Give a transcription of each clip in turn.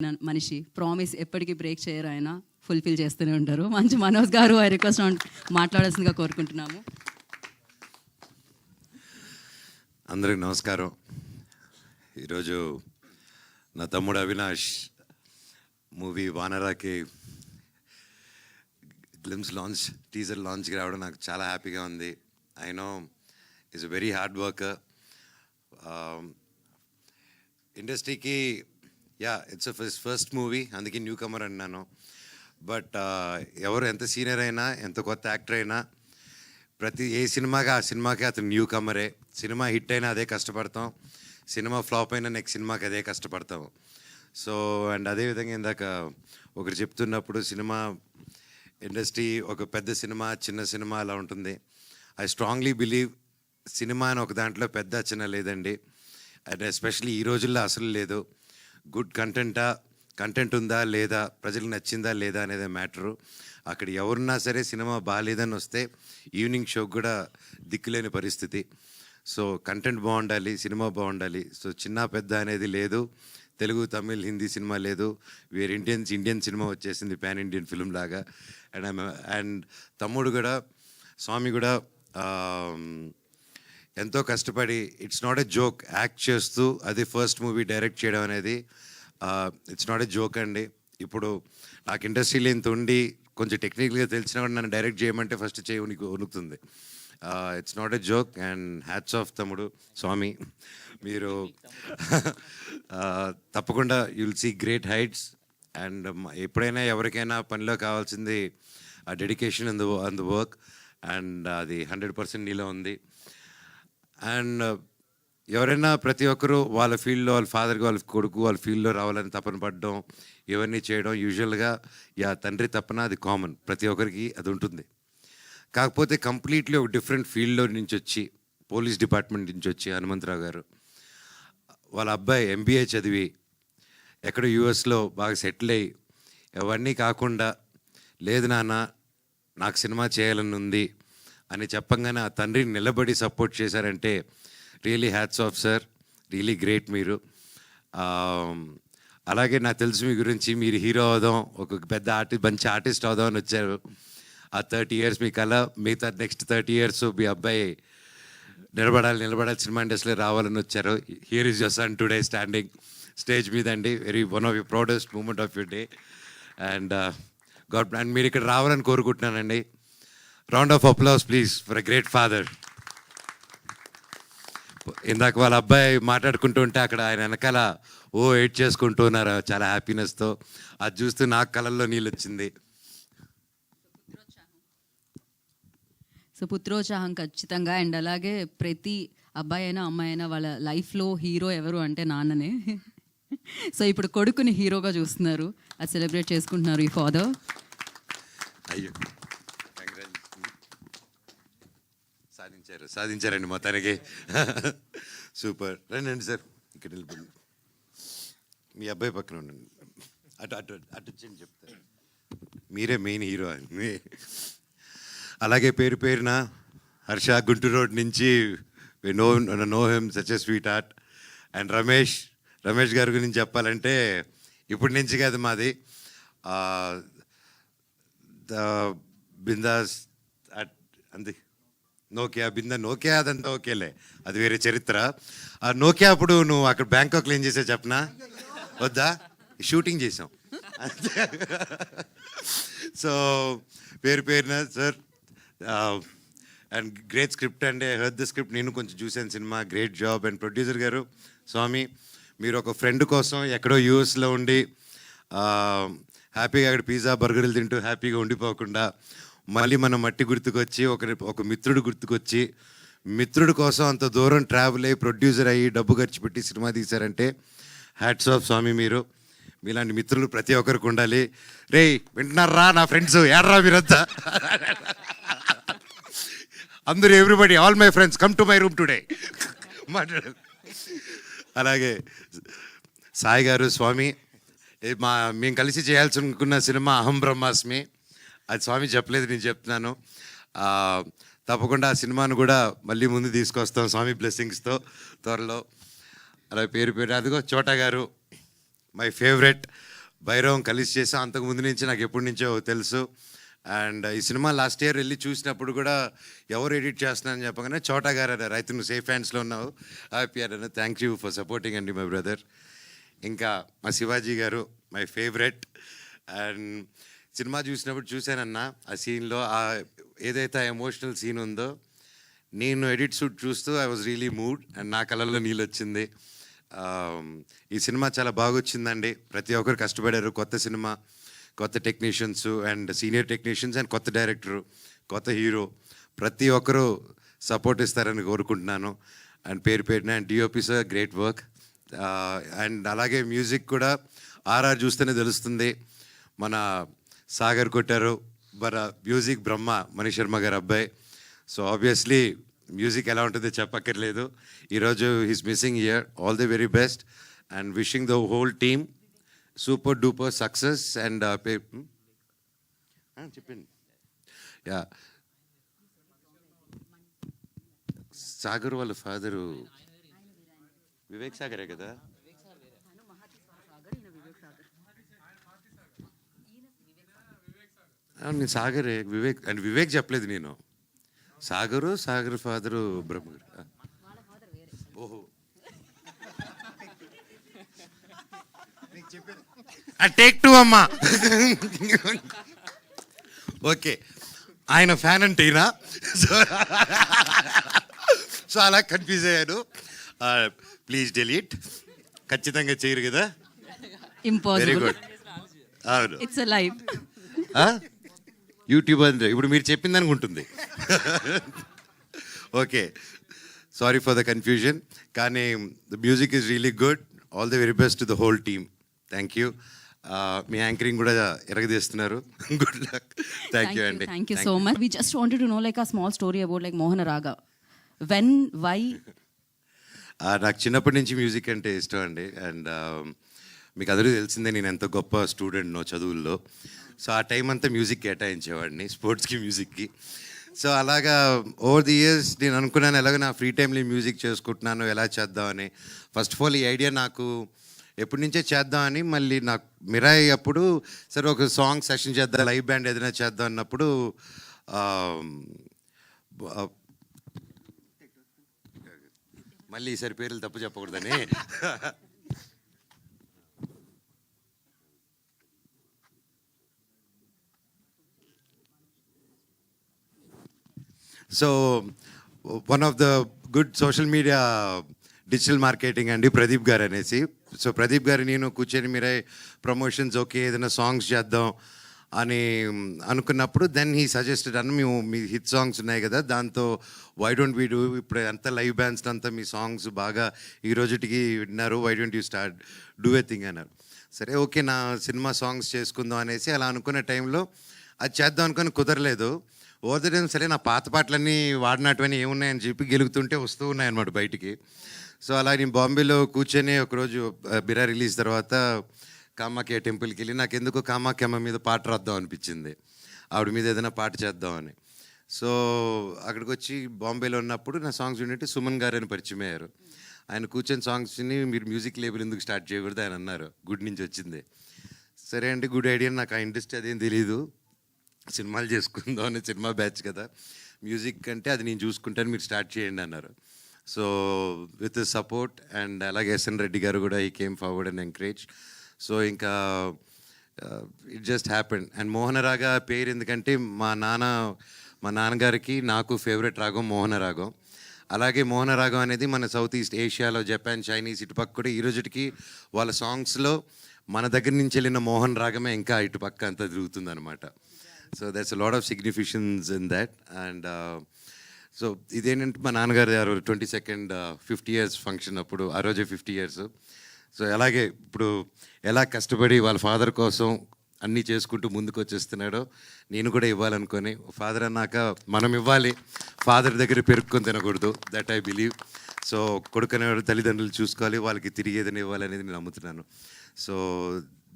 మనిషి ప్రామిస్ ఎప్పటికీ బ్రేక్ చేయరు, ఆయన ఫుల్ఫిల్ చేస్తూనే ఉంటారు. మంచి మనోజ్ గారు ఐ రిక్వెస్ట్ మాట్లాడాల్సిందిగా కోరుకుంటున్నాము. అందరికి నమస్కారం. ఈరోజు నా తమ్ముడు అవినాష్ మూవీ వానరాకి గ్లిమ్స్ లాంచ్, టీజర్ లాంచ్కి రావడం నాకు చాలా హ్యాపీగా ఉంది. I know is a very hard worker. ఇండస్ట్రీకి ఇట్స్ ఫస్ట్ మూవీ, అందుకే న్యూ కమర్ అన్నాను. బట్ ఎవరు ఎంత సీనియర్ అయినా, ఎంత కొత్త యాక్టర్ అయినా, ఏ సినిమాకి ఆ సినిమాకి అతను న్యూ కమరే. సినిమా హిట్ అయినా అదే కష్టపడతాం, సినిమా ఫ్లాప్ అయినా నెక్స్ట్ సినిమాకి అదే కష్టపడతాం. సో అండ్ అదేవిధంగా ఇందాక ఒకరు చెప్తున్నప్పుడు సినిమా ఇండస్ట్రీ ఒక పెద్ద సినిమా, చిన్న సినిమా అలా ఉంటుంది. ఐ స్ట్రాంగ్లీ బిలీవ్ సినిమా అని ఒక దాంట్లో పెద్ద చిన్న లేదండి. అండ్ ఎస్పెషలీ ఈ రోజుల్లో అసలు లేదు. గుడ్ కంటెంట్ ఉందా లేదా, ప్రజలకు నచ్చిందా లేదా అనేది మ్యాటరు. అక్కడ ఎవరున్నా సరే సినిమా బాగాలేదని వస్తే ఈవినింగ్ షోకి కూడా దిక్కులేని పరిస్థితి. సో కంటెంట్ బాగుండాలి, సినిమా బాగుండాలి. సో చిన్న పెద్ద అనేది లేదు. తెలుగు, తమిళ్, హిందీ సినిమా లేదు. వేరే ఇండియన్ సినిమా వచ్చేసింది, పాన్ ఇండియన్ ఫిల్మ్ లాగా. అండ్ తమ్ముడు కూడా, స్వామి కూడా ఎంతో కష్టపడి, it's not a joke, act చేస్తూ అది ఫస్ట్ మూవీ డైరెక్ట్ చేయడం అనేది ఇట్స్ నాట్ ఎ జోక్ అండి. ఇప్పుడు నాకు ఇండస్ట్రీలో ఇంత ఉండి కొంచెం టెక్నికల్గా తెలిసినా కూడా నన్ను డైరెక్ట్ చేయమంటే ఫస్ట్ చేయి వణుకుతుంది. It's not a joke. And hats off తమ్ముడు, స్వామి. మీరు తప్పకుండా you'll see great heights. And ఎప్పుడైనా ఎవరికైనా పనిలో కావాల్సింది ఆ dedication on the work. And అది 100% నీలో ఉంది. అండ్ ఎవరైనా ప్రతి ఒక్కరూ వాళ్ళ ఫీల్డ్లో, వాళ్ళ ఫాదర్కి, వాళ్ళ కొడుకు వాళ్ళ ఫీల్డ్లో రావాలని తపన పడడం, ఇవన్నీ చేయడం యూజువల్గా తండ్రి తపన, అది కామన్, ప్రతి ఒక్కరికి అది ఉంటుంది. కాకపోతే కంప్లీట్లీ ఒక డిఫరెంట్ ఫీల్డ్లో నుంచి వచ్చి, పోలీస్ డిపార్ట్మెంట్ నుంచి వచ్చి హనుమంతరావు గారు వాళ్ళ అబ్బాయి MBA చదివి ఎక్కడ యూఎస్లో బాగా సెటిల్ అయ్యి, అవన్నీ కాకుండా లేదు నాన్న నాకు సినిమా చేయాలని ఉంది అని చెప్పంగానే ఆ తండ్రిని నిలబడి సపోర్ట్ చేశారంటే really hats off sir, really great మీరు. అలాగే నాకు తెలుసు మీ గురించి, మీరు హీరో అవుదాం, ఒక పెద్ద మంచి ఆర్టిస్ట్ అవుదాం అని వచ్చారు. ఆ 30 years మీ కళ, మిగతా నెక్స్ట్ 30 years మీ అబ్బాయి నిలబడాలి సినిమా ఇండస్ట్రీలో రావాలని వచ్చారు. Here is your son today standing stage మీద అండి. One of your proudest moment of your day. And and మీరు ఇక్కడ రావాలని కోరుకుంటున్నానండి. Round of applause please for a great father. ఇందాక వాళ్ళ అబ్బాయి మాట్లాడుకుంటూ ఉంటే అక్కడ ఆయన వెనకాల ఎయిట్ చేసుకుంటూ ఉన్నారు చాలా హ్యాపీనెస్తో. అది చూస్తూ నాకు కళ్ళల్లో నీళ్ళు వచ్చింది. సో పుత్రోత్సాహం ఖచ్చితంగా. అండ్ అలాగే ప్రతి అబ్బాయి అయినా అమ్మాయి అయినా వాళ్ళ లైఫ్లో హీరో ఎవరు అంటే నాన్ననే. సో ఇప్పుడు కొడుకుని హీరోగా చూస్తున్నారు, అది సెలబ్రేట్ చేసుకుంటున్నారు ఈ ఫాదర్. అయ్యో సాధించారండి మొత్తానికి. సూపర్. రండి సార్, ఇక్కడ వెళ్ళిపోయింది. మీ అబ్బాయి పక్కన ఉండండి, అటు వచ్చి చెప్తారు. మీరే మెయిన్ హీరో అని. అలాగే పేరున హర్ష, గుంటూరు రోడ్ నుంచి, know him, such a sweet heart. And Ramesh గారి గురించి చెప్పాలంటే ఇప్పటి నుంచి కాదు, మాది బిందాస్ అంది నోకియా అదంతా ఓకేలే, అది వేరే చరిత్ర. ఆ నోకియా అప్పుడు నువ్వు అక్కడ బ్యాంకాక్లో ఏం చేసావు చెప్పనా? వద్దా? షూటింగ్ చేసాం. సో పేరున సార్, అండ్ గ్రేట్ స్క్రిప్ట్ అండి. ఐ హర్డ్ ద స్క్రిప్ట్, నేను కొంచెం చూశాను cinema. Great job. And producer గారు స్వామి, మీరు ఒక ఫ్రెండ్ కోసం ఎక్కడో యూఎస్లో ఉండి హ్యాపీగా అక్కడ పిజ్జా బర్గర్లు తింటూ హ్యాపీగా ఉండిపోకుండా మళ్ళీ మన మట్టి గుర్తుకొచ్చి, ఒక మిత్రుడు గుర్తుకొచ్చి, మిత్రుడి కోసం అంత దూరం ట్రావెల్ అయ్యి ప్రొడ్యూసర్ అయ్యి డబ్బు ఖర్చు పెట్టి సినిమా తీశారంటే హ్యాట్స్ ఆఫ్ స్వామి. మీలాంటి మిత్రులు ప్రతి ఒక్కరికి ఉండాలి. రే వింటున్నారా నా ఫ్రెండ్స్, ఏడ్రా మీరంతా, అందరూ everybody, all my friends come to my room today మాట్లాడారు. అలాగే సాయి గారు, స్వామి, మేము కలిసి చేయాల్సి అనుకున్న సినిమా అహం బ్రహ్మాస్మి, అది స్వామి చెప్పలేదు, నేను చెప్తున్నాను. తప్పకుండా ఆ సినిమాను కూడా మళ్ళీ ముందు తీసుకొస్తాం స్వామి బ్లెస్సింగ్స్తో త్వరలో. అలా పేరు అదిగో చోటా గారు, మై ఫేవరెట్. భైరవం కలిసి చేసాం. అంతకుముందు నుంచి నాకు ఎప్పటి నుంచో తెలుసు. అండ్ ఈ సినిమా లాస్ట్ ఇయర్ వెళ్ళి చూసినప్పుడు కూడా ఎవరు ఎడిట్ చేస్తున్నారని చెప్పగానే చోటా గారు అన్నారు, అయితే నువ్వు సేఫ్ హ్యాండ్స్లో ఉన్నావు, హ్యాపీ అన్నారు. థ్యాంక్ యూ ఫర్ సపోర్టింగ్ అండి మై బ్రదర్. ఇంకా మా శివాజీ గారు మై ఫేవరెట్. అండ్ సినిమా చూసినప్పుడు చూశానన్నా ఆ సీన్లో ఆ ఏదైతే ఎమోషనల్ సీన్ ఉందో, నేను ఎడిట్ షూట్ చూస్తూ I was really mood and నా కళ్ళల్లో నీళ్ళు వచ్చింది. ఈ సినిమా చాలా బాగా వచ్చిందండి. ప్రతి ఒక్కరు కష్టపడారు. కొత్త సినిమా, కొత్త technicians and senior technicians and కొత్త డైరెక్టరు, కొత్త హీరో, ప్రతి ఒక్కరూ సపోర్ట్ ఇస్తారని కోరుకుంటున్నాను. అండ్ పేరు పేరున and DOP sir great work. And అలాగే మ్యూజిక్ కూడా ఆర్ఆర్ చూస్తేనే తెలుస్తుంది. మన సాగర్ కొట్టారు, మన మ్యూజిక్ బ్రహ్మ మనీష్ శర్మ గారు అబ్బాయి. సో ఆబ్వియస్లీ మ్యూజిక్ ఎలా ఉంటుందో చెప్పక్కర్లేదు. ఈరోజు he's missing here. All the very best and wishing the whole team super duper success. And చెప్పింది యా, సాగర్ వాళ్ళ ఫాదరు వివేక్ సాగరే కదా. నేను సాగరే, వివేక్ అండ్ వివేక్ చెప్పలేదు నేను. సాగర్ ఫాదరు బ్రహ్మ. ఓహో, టేక్ టూ అమ్మా. ఓకే, ఆయన ఫ్యాన్ అంటే ఈయన. సో అలా కన్ఫ్యూజ్ అయ్యాను. Please delete. ఖచ్చితంగా చేయరు కదా. Very impossible. గుడ్. అవును, ఇట్స్ ఎ లైవ్. యూట్యూబ్ అంటే ఇప్పుడు మీరు చెప్పిందని ఉంటుంది. Okay, sorry for the confusion. కానీ the music is really good. All the very best to the whole team. Thank you. మీ యాంకరింగ్ కూడా ఎరగదీస్తున్నారు. Good luck. థ్యాంక్ యూ అండి. Thank you so much. We just wanted to know like a small story about like Mohan Raga. When, why? నాకు చిన్నప్పటి నుంచి music అంటే ఇష్టం అండి. అండ్ మీకు అందరికీ తెలిసిందే నేను ఎంత గొప్ప స్టూడెంట్నో చదువుల్లో. సో ఆ టైం అంతా మ్యూజిక్ కేటాయించేవాడిని, స్పోర్ట్స్కి, మ్యూజిక్కి. సో అలాగా ఓవర్ ది ఇయర్స్ నేను అనుకున్నాను ఎలాగ నా ఫ్రీ టైంలో మ్యూజిక్ చేసుకుంటున్నాను, ఎలా చేద్దామని. ఫస్ట్ ఆఫ్ ఆల్ ఈ ఐడియా నాకు ఎప్పటి నుంచే చేద్దామని. మళ్ళీ నాకు మిరాయి అప్పుడు సరే ఒక సాంగ్ సెషన్ చేద్దాం, లైవ్ బ్యాండ్ ఏదైనా చేద్దాం అన్నప్పుడు మళ్ళీ ఈసారి పేర్లు తప్పు చెప్పకూడదని so one of the good social media digital marketing అండి ప్రదీప్ గారు అనేసి. సో ప్రదీప్ గారు నేను కూర్చొని మీరే ప్రమోషన్స్ ఓకే ఏదైనా సాంగ్స్ చేద్దాం అని అనుకున్నప్పుడు దెన్ హీ సజెస్టెడ్ అన్న మేము మీ హిట్ సాంగ్స్ ఉన్నాయి కదా, దాంతో వై డోంట్ వీ డూ, ఇప్పుడు అంతా లైవ్ బ్యాండ్స్ అంతా మీ సాంగ్స్ బాగా ఈ రోజుటికి విన్నారు, why don't you start do a thing అన్నారు. సరే ఓకే నా సినిమా సాంగ్స్ చేసుకుందాం అనేసి అలా అనుకునే టైంలో అది చేద్దాం అనుకుని కుదరలేదు. ఓవర్ ద టైం సరే నా పాత పాటలన్నీ వాడినటువన్నీ ఏమున్నాయని చెప్పి గెలుగుతుంటే వస్తూ ఉన్నాయన్నమాట బయటికి. సో అలా నేను బాంబేలో కూర్చొని ఒకరోజు బిరా రిలీజ్ తర్వాత కామాఖ్య టెంపుల్కి వెళ్ళి నాకు ఎందుకు కామాఖ్యమ్మ మీద పాట రాద్దాం అనిపించింది, ఆవిడ మీద ఏదైనా పాట చేద్దామని. సో అక్కడికి వచ్చి బాంబేలో ఉన్నప్పుడు నా సాంగ్స్ వింటే సుమన్ గారు అని పరిచయం అయ్యారు. ఆయన కూర్చొని సాంగ్స్ని మీరు మ్యూజిక్ లేబుల్ ఎందుకు స్టార్ట్ చేయకూడదు ఆయన అన్నారు. గుడ్ నుంచి వచ్చింది. సరే అంటే గుడ్ ఐడియా, నాకు ఆ ఇండస్ట్రీ అదేం తెలీదు, సినిమాలు చేసుకుందాం అని, సినిమా బ్యాచ్ కదా, మ్యూజిక్ అంటే అది నేను చూసుకుంటాను మీరు స్టార్ట్ చేయండి అన్నారు. సో విత్ సపోర్ట్ అండ్ అలాగే ఎస్ఎన్ రెడ్డి గారు కూడా ఈ came forward and encourage. So ఇంకా ఇట్ జస్ట్ హ్యాపెండ్. అండ్ మోహన రాగా పేరు ఎందుకంటే మా నాన్నగారికి నాకు ఫేవరెట్ రాగం మోహన రాగం. అలాగే మోహన రాగం అనేది మన సౌత్ ఈస్ట్ ఏషియాలో జపాన్, చైనీస్ ఇటుపక్క కూడా ఈ రోజుటికి వాళ్ళ సాంగ్స్లో మన దగ్గర నుంచి వెళ్ళిన మోహన్ రాగమే ఇంకా ఇటుపక్క అంతా తిరుగుతుంది అనమాట. So that's a lot of significance in that. And so ఇదేంటంటే మా నాన్నగారు 22nd 50 years ఫంక్షన్ అప్పుడు, ఆ రోజే 50 years. సో అలాగే ఇప్పుడు ఎలా కష్టపడి వాళ్ళ ఫాదర్ కోసం అన్నీ చేసుకుంటూ ముందుకు వచ్చేస్తున్నాడో నేను కూడా ఇవ్వాలనుకొని, ఫాదర్ అన్నాక మనం ఇవ్వాలి, ఫాదర్ దగ్గర పెరుక్కొని తినకూడదు, దట్ ఐ బిలీవ్. సో కొడుకు అనేవాడు తల్లిదండ్రులు చూసుకోవాలి, వాళ్ళకి తిరిగి ఏదైనా ఇవ్వాలనేది నేను నమ్ముతున్నాను. So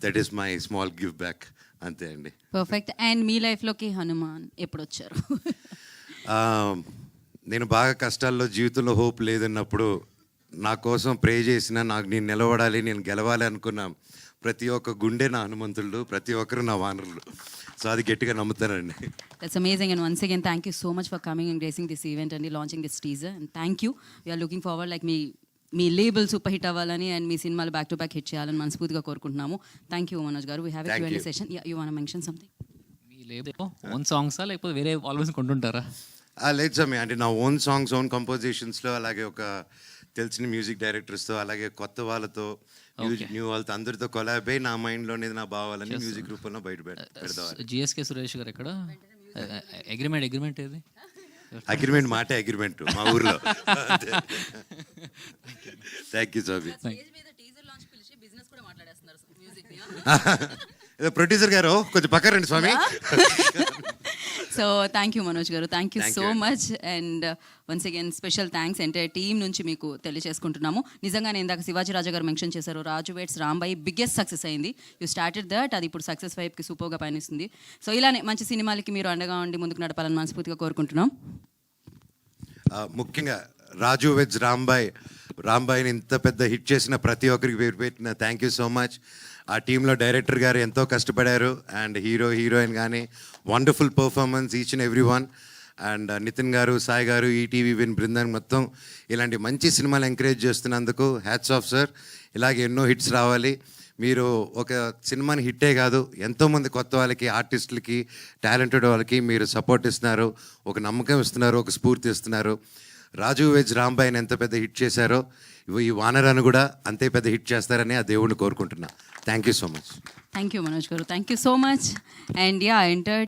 that is my small give back, అంతే అండి. పర్ఫెక్ట్. అండ్ మీ లైఫ్లోకి హనుమాన్ ఎప్పుడు వచ్చారు? నేను బాగా కష్టాల్లో, జీవితంలో హోప్ లేదన్నప్పుడు నా కోసం ప్రే చేసిన, నాకు నేను నిలబడాలి, నేను గెలవాలి అనుకున్న ప్రతి ఒక్క గుండె నా హనుమంతుళ్ళు, ప్రతి ఒక్కరు నా వానరులు. సో అది గట్టిగా నమ్ముతానండి. That's amazing. And once again, thank you so much for coming and gracing this event and launching this teaser. And thank you. We are looking forward like me label super hit అవ్వాలని and మీ సినిమాలు back to back hit చేయాలని మనస్ఫూర్తిగా కోరుకుంటున్నాము. Thank you Manoj garu. We have a Thank Q&A you. Session. You want mention something? మీ label own సాంగ్సా లేకపోతే వేరే albums కొంటుంటారా? లేదు స్వామి, అంటే నా ఓన్ సాంగ్స్, ఓన్ కంపోజిషన్స్లో, అలాగే ఒక తెలిసిన మ్యూజిక్ డైరెక్టర్స్తో, అలాగే కొత్త వాళ్ళతో, న్యూ వాళ్ళతో అందరితో కొలాబ్ అయ్యి నా మైండ్లోని నా భావాలని మ్యూజిక్ రూపంలో బయట పెడదాం. జిఎస్కే సురేష్ గారు ఎక్కడ? అగ్రిమెంట్ ఏది? అగ్రిమెంట్ మాటే అగ్రిమెంట్ మా ఊర్లో. థ్యాంక్ యూ స్వామి. ఏదో ప్రొడ్యూసర్ గారు కొంచెం పక్క రండి స్వామి. So thank you Manoj garu, thank you Thank so you. Much. And once again special thanks entire team నుంచి మీకు తెలియజేసుకుంటున్నాము. నిజంగానే ఇందాక శివాజీ రాజా గారు మెన్షన్ చేశారు, రాజు వెడ్స్ రాంబాయి బిగ్గెస్ట్ సక్సెస్ అయింది. యూ స్టార్టెడ్ దట్, అది ఇప్పుడు సక్సెస్ వైపుకి సూపర్గా పయనిస్తుంది. సో ఇలానే మంచి సినిమాలకి మీరు అండగా ఉండి ముందుకు నడపాలని మనస్ఫూర్తిగా కోరుకుంటున్నాం. ముఖ్యంగా రాజు వెజ్ రాంబాయిని ఇంత పెద్ద హిట్ చేసిన ప్రతి ఒక్కరికి పేరు పెట్టిన థ్యాంక్ యూ సో మచ్. ఆ టీంలో డైరెక్టర్ గారు ఎంతో కష్టపడారు, అండ్ హీరోయిన్ కానీ wonderful performance each and every one. And Nithin గారు, సాయి గారు, ఈటీవీ విన్ బృందం మొత్తం ఇలాంటి మంచి సినిమాలు ఎంకరేజ్ చేస్తున్నందుకు హ్యాట్స్ ఆఫ్ సార్. ఇలాగే ఎన్నో హిట్స్ రావాలి. మీరు ఒక సినిమాని హిట్టే కాదు, ఎంతోమంది కొత్త వాళ్ళకి, ఆర్టిస్టులకి, టాలెంటెడ్ వాళ్ళకి మీరు సపోర్ట్ ఇస్తున్నారు, ఒక నమ్మకం ఇస్తున్నారు, ఒక స్ఫూర్తి ఇస్తున్నారు. రాజు వెజ్ రాంబాయిని ఎంత పెద్ద హిట్ చేశారో ఈ వానరాన్ని కూడా అంతే పెద్ద హిట్ చేస్తారని ఆ దేవుడిని కోరుకుంటున్నా. Thank you so much. Thank you Manoj garu, thank you so much. And yeah enter